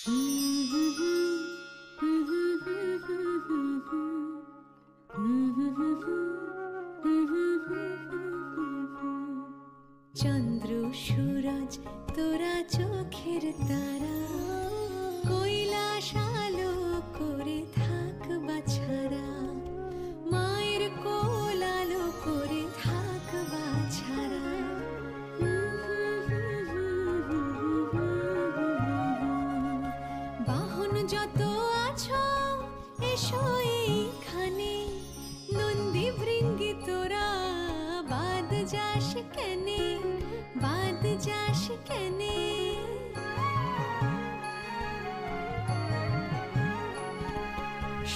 চন্দ্র সূরজ তোরা চোখের তারা, কৈলাস আলো করে থাক বাছারা, মায়ের কোল আলো করে থাক বাছারা। বাহন যত আছো এসো এইখানে, নন্দী ভৃঙ্গি তোরা বাদ যাস কেনে, বাদ যাস কেনে।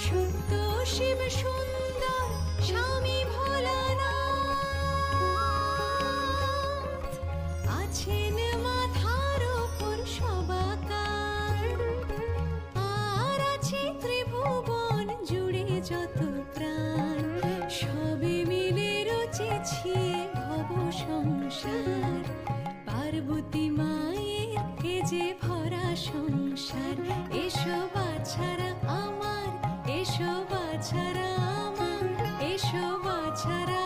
সত্য শিব সুন্দর স্বামী ভোলানাথ আছেন মাথার ওপর সবাকার, আর আছে ত্রিভুবন জুড়ে যত প্রাণ, সবে মিলে রচেছি ভব সংসার। পার্বতী মায়ের এ যে ভরা সংসার, এসো বাছারা আমার, এসো বাছারা আমার, এসো বাছারা